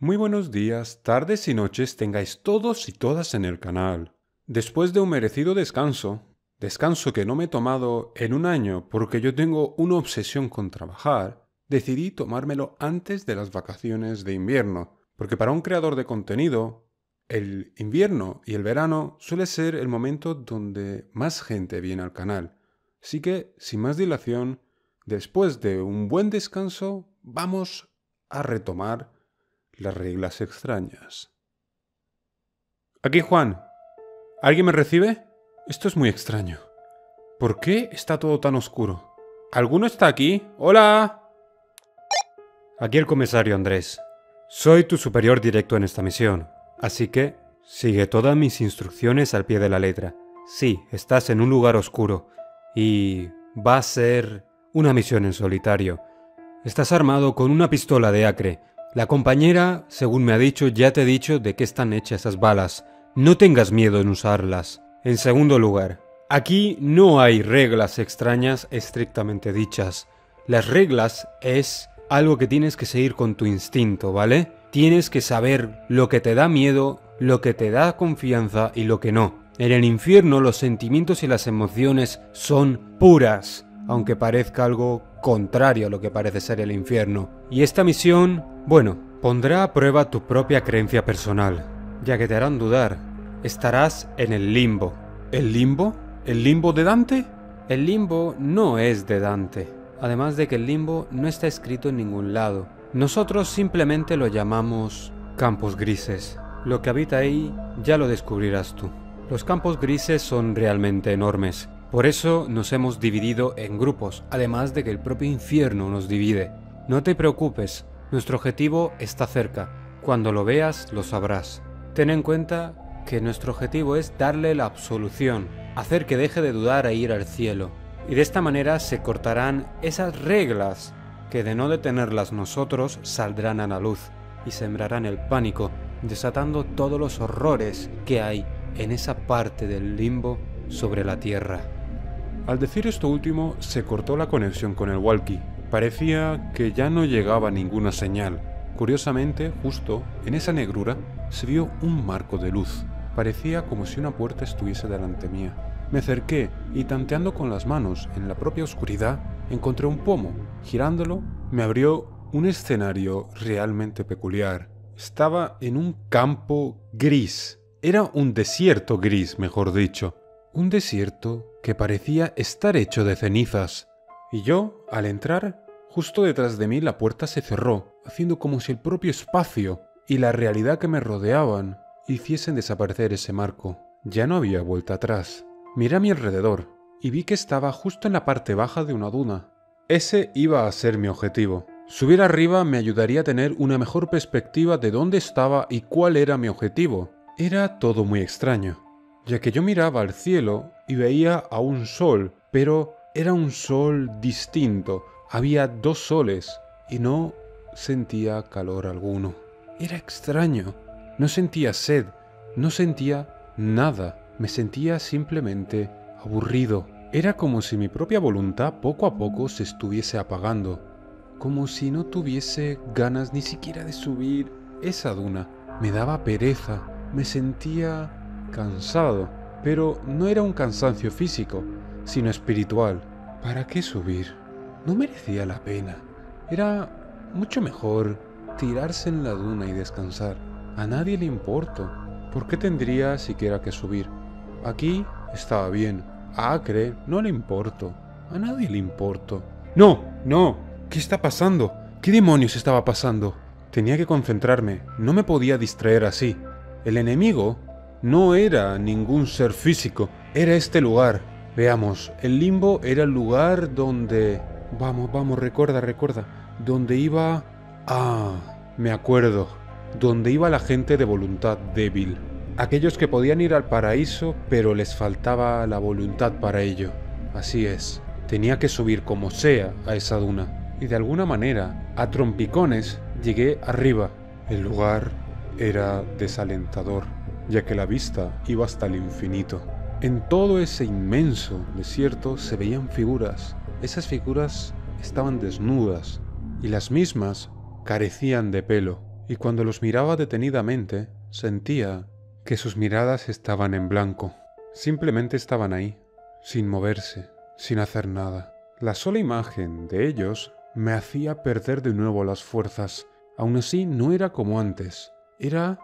Muy buenos días, tardes y noches tengáis todos y todas en el canal. Después de un merecido descanso que no me he tomado en un año porque yo tengo una obsesión con trabajar, decidí tomármelo antes de las vacaciones de invierno, porque para un creador de contenido, el invierno y el verano suele ser el momento donde más gente viene al canal. Así que, sin más dilación, después de un buen descanso, vamos a retomar las reglas extrañas. Aquí Juan. ¿Alguien me recibe? Esto es muy extraño. ¿Por qué está todo tan oscuro? ¿Alguno está aquí? ¡Hola! Aquí el comisario Andrés. Soy tu superior directo en esta misión, así que sigue todas mis instrucciones al pie de la letra. Sí, estás en un lugar oscuro y va a ser una misión en solitario. Estás armado con una pistola de Acre. La compañera, según me ha dicho, ya te ha dicho de qué están hechas esas balas. No tengas miedo en usarlas. En segundo lugar, aquí no hay reglas extrañas estrictamente dichas. Las reglas es algo que tienes que seguir con tu instinto, ¿vale? Tienes que saber lo que te da miedo, lo que te da confianza y lo que no. En el infierno los sentimientos y las emociones son puras, aunque parezca algo contrario a lo que parece ser el infierno. Y esta misión, bueno, pondrá a prueba tu propia creencia personal, ya que te harán dudar. Estarás en el limbo. ¿El limbo? ¿El limbo de Dante? El limbo no es de Dante, además de que el limbo no está escrito en ningún lado. Nosotros simplemente lo llamamos campos grises. Lo que habita ahí ya lo descubrirás tú. Los campos grises son realmente enormes. Por eso nos hemos dividido en grupos, además de que el propio infierno nos divide. No te preocupes, nuestro objetivo está cerca. Cuando lo veas, lo sabrás. Ten en cuenta que nuestro objetivo es darle la absolución, hacer que deje de dudar e ir al cielo. Y de esta manera se cortarán esas reglas que de no detenerlas nosotros saldrán a la luz y sembrarán el pánico, desatando todos los horrores que hay en esa parte del limbo sobre la tierra. Al decir esto último, se cortó la conexión con el walkie. Parecía que ya no llegaba ninguna señal. Curiosamente, justo en esa negrura se vio un marco de luz. Parecía como si una puerta estuviese delante mía. Me acerqué y tanteando con las manos en la propia oscuridad, encontré un pomo. Girándolo, me abrió un escenario realmente peculiar. Estaba en un campo gris. Era un desierto gris, mejor dicho. Un desierto que parecía estar hecho de cenizas. Y yo, al entrar, justo detrás de mí la puerta se cerró, haciendo como si el propio espacio y la realidad que me rodeaban hiciesen desaparecer ese marco. Ya no había vuelta atrás. Miré a mi alrededor y vi que estaba justo en la parte baja de una duna. Ese iba a ser mi objetivo. Subir arriba me ayudaría a tener una mejor perspectiva de dónde estaba y cuál era mi objetivo. Era todo muy extraño, ya que yo miraba al cielo y veía a un sol, pero era un sol distinto. Había dos soles y no sentía calor alguno. Era extraño. No sentía sed, no sentía nada. Me sentía simplemente aburrido. Era como si mi propia voluntad poco a poco se estuviese apagando. Como si no tuviese ganas ni siquiera de subir esa duna. Me daba pereza. Me sentía cansado, pero no era un cansancio físico, sino espiritual. ¿Para qué subir? No merecía la pena. Era mucho mejor tirarse en la duna y descansar. A nadie le importo. ¿Por qué tendría siquiera que subir? Aquí estaba bien. A Acre no le importo. A nadie le importo. ¡No! ¡No! ¿Qué está pasando? ¿Qué demonios estaba pasando? Tenía que concentrarme. No me podía distraer así. El enemigo no era ningún ser físico, era este lugar. Veamos, el limbo era el lugar donde... Vamos, recuerda. Donde iba... me acuerdo. Donde iba la gente de voluntad débil. Aquellos que podían ir al paraíso, pero les faltaba la voluntad para ello. Así es, tenía que subir como sea a esa duna. Y de alguna manera, a trompicones, llegué arriba. El lugar era desalentador, ya que la vista iba hasta el infinito. En todo ese inmenso desierto se veían figuras. Esas figuras estaban desnudas y las mismas carecían de pelo. y cuando los miraba detenidamente, sentía que sus miradas estaban en blanco. Simplemente estaban ahí, sin moverse, sin hacer nada. La sola imagen de ellos me hacía perder de nuevo las fuerzas. Aún así, no era como antes. Era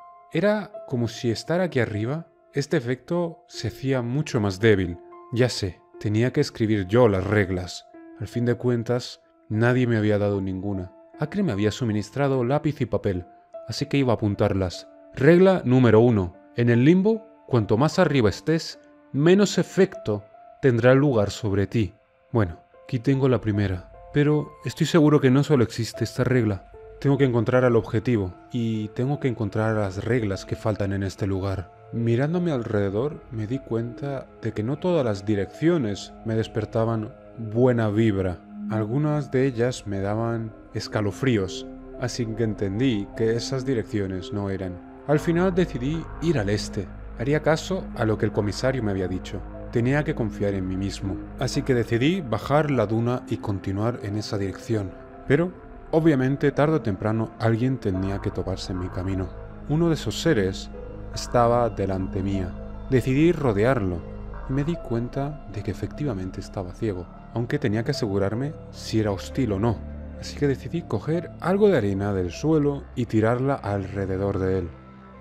como si estar aquí arriba, este efecto se hacía mucho más débil. Ya sé, tenía que escribir yo las reglas. Al fin de cuentas, nadie me había dado ninguna. Acre me había suministrado lápiz y papel, así que iba a apuntarlas. Regla número 1. En el limbo, cuanto más arriba estés, menos efecto tendrá lugar sobre ti. Bueno, aquí tengo la primera, pero estoy seguro que no solo existe esta regla. Tengo que encontrar al objetivo y tengo que encontrar las reglas que faltan en este lugar. Mirando a mi alrededor me di cuenta de que no todas las direcciones me despertaban buena vibra. Algunas de ellas me daban escalofríos, así que entendí que esas direcciones no eran. Al final decidí ir al este. Haría caso a lo que el comisario me había dicho. Tenía que confiar en mí mismo. Así que decidí bajar la duna y continuar en esa dirección. Pero, obviamente, tarde o temprano alguien tenía que toparse en mi camino. Uno de esos seres estaba delante mía. Decidí rodearlo y me di cuenta de que efectivamente estaba ciego, aunque tenía que asegurarme si era hostil o no. Así que decidí coger algo de arena del suelo y tirarla alrededor de él.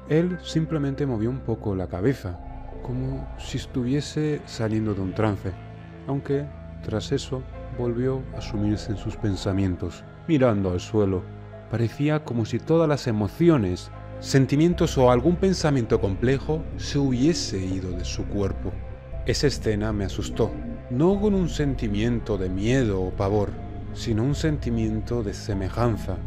Él simplemente movió un poco la cabeza, como si estuviese saliendo de un trance, aunque tras eso volvió a sumirse en sus pensamientos, mirando al suelo. Parecía como si todas las emociones, sentimientos o algún pensamiento complejo se hubiese ido de su cuerpo. Esa escena me asustó, no con un sentimiento de miedo o pavor, sino un sentimiento de semejanza,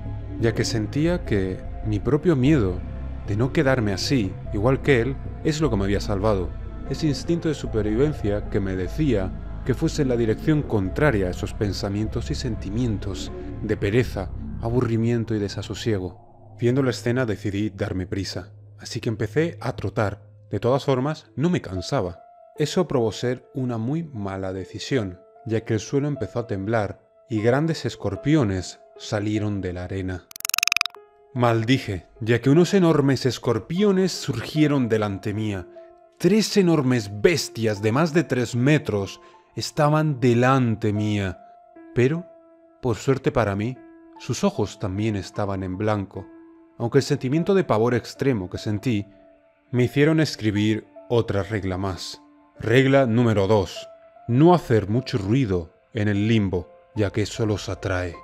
ya que sentía que mi propio miedo de no quedarme así, igual que él, es lo que me había salvado. Ese instinto de supervivencia que me decía que fuese en la dirección contraria a esos pensamientos y sentimientos de pereza, aburrimiento y desasosiego. Viendo la escena decidí darme prisa, así que empecé a trotar. De todas formas, no me cansaba. Eso probó ser una muy mala decisión, ya que el suelo empezó a temblar y grandes escorpiones salieron de la arena. Maldije, ya que unos enormes escorpiones surgieron delante mía. 3 enormes bestias de más de 3 metros estaban delante mía. Pero, por suerte para mí, sus ojos también estaban en blanco, aunque el sentimiento de pavor extremo que sentí me hicieron escribir otra regla más. Regla número 2. No hacer mucho ruido en el limbo, ya que eso los atrae.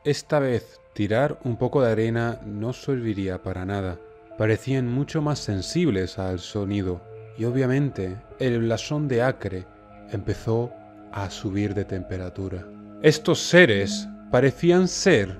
Esta vez, tirar un poco de arena no serviría para nada. Parecían mucho más sensibles al sonido, y obviamente el blasón de Acre empezó a subir de temperatura. Estos seres parecían ser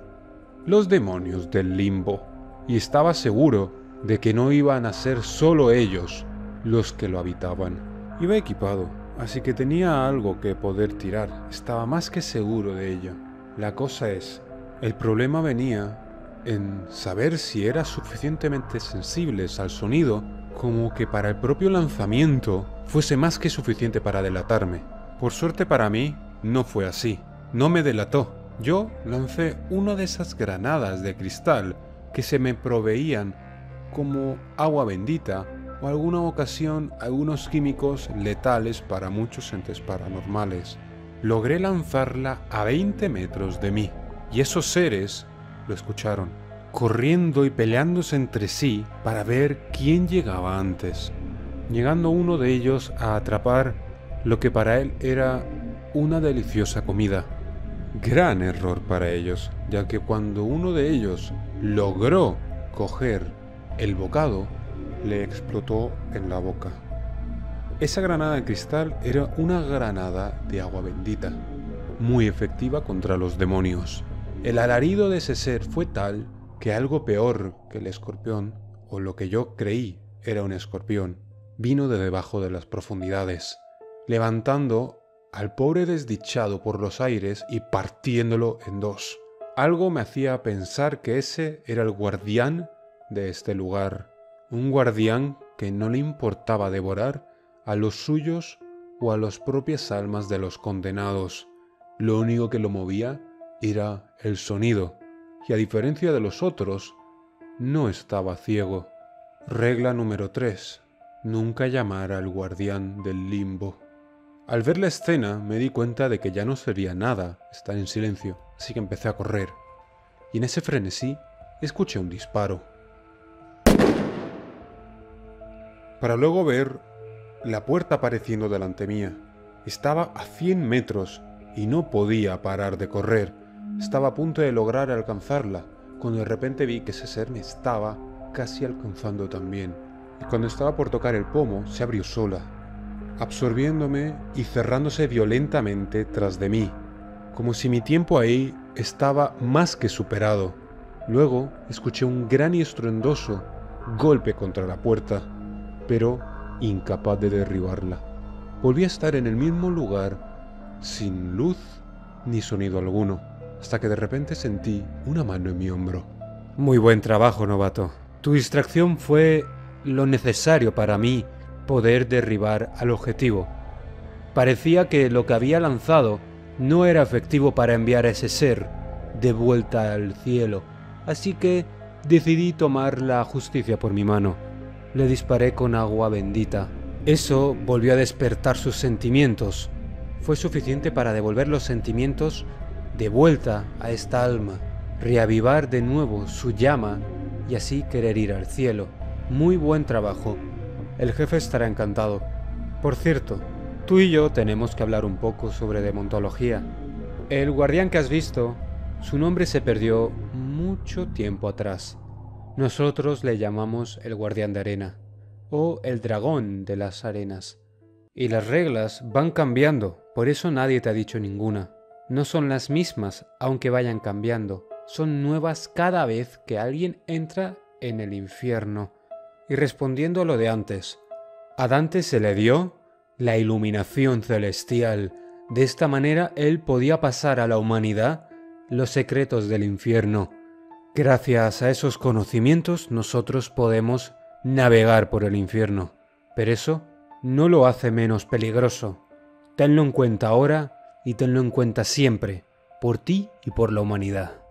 los demonios del limbo, y estaba seguro de que no iban a ser solo ellos los que lo habitaban. Iba equipado, así que tenía algo que poder tirar. Estaba más que seguro de ello. La cosa es, el problema venía en saber si eran suficientemente sensibles al sonido como que para el propio lanzamiento fuese más que suficiente para delatarme. Por suerte para mí, no fue así. No me delató. Yo lancé una de esas granadas de cristal que se me proveían como agua bendita o alguna ocasión algunos químicos letales para muchos entes paranormales. Logré lanzarla a 20 metros de mí, y esos seres lo escucharon, corriendo y peleándose entre sí para ver quién llegaba antes, llegando uno de ellos a atrapar lo que para él era una deliciosa comida. Gran error para ellos, ya que cuando uno de ellos logró coger el bocado, le explotó en la boca. Esa granada de cristal era una granada de agua bendita, muy efectiva contra los demonios. El alarido de ese ser fue tal que algo peor que el escorpión, o lo que yo creí era un escorpión, vino de debajo de las profundidades, levantando al pobre desdichado por los aires y partiéndolo en dos. Algo me hacía pensar que ese era el guardián de este lugar, un guardián que no le importaba devorar a los suyos o a las propias almas de los condenados. Lo único que lo movía era el sonido, y a diferencia de los otros, no estaba ciego. Regla número 3. Nunca llamar al guardián del limbo. Al ver la escena me di cuenta de que ya no servía nada estar en silencio, así que empecé a correr. Y en ese frenesí escuché un disparo. Para luego ver la puerta apareciendo delante mía. Estaba a 100 metros y no podía parar de correr. Estaba a punto de lograr alcanzarla, cuando de repente vi que ese ser me estaba casi alcanzando también. Y cuando estaba por tocar el pomo, se abrió sola, absorbiéndome y cerrándose violentamente tras de mí, como si mi tiempo ahí estaba más que superado. Luego escuché un gran y estruendoso golpe contra la puerta, pero incapaz de derribarla. Volví a estar en el mismo lugar, sin luz ni sonido alguno, hasta que de repente sentí una mano en mi hombro. Muy buen trabajo, novato. Tu distracción fue lo necesario para mí poder derribar al objetivo. Parecía que lo que había lanzado no era efectivo para enviar a ese ser de vuelta al cielo, así que decidí tomar la justicia por mi mano. Le disparé con agua bendita. Eso volvió a despertar sus sentimientos. Fue suficiente para devolver los sentimientos de vuelta a esta alma, reavivar de nuevo su llama y así querer ir al cielo. Muy buen trabajo. El jefe estará encantado. Por cierto, tú y yo tenemos que hablar un poco sobre demontología. El guardián que has visto, su nombre se perdió mucho tiempo atrás. Nosotros le llamamos el guardián de arena o el dragón de las arenas. Y las reglas van cambiando, por eso nadie te ha dicho ninguna. No son las mismas, aunque vayan cambiando. Son nuevas cada vez que alguien entra en el infierno. Y respondiendo a lo de antes, a Dante se le dio la iluminación celestial. De esta manera él podía pasar a la humanidad los secretos del infierno. Gracias a esos conocimientos nosotros podemos navegar por el infierno. Pero eso no lo hace menos peligroso. Tenlo en cuenta ahora y tenlo en cuenta siempre, por ti y por la humanidad.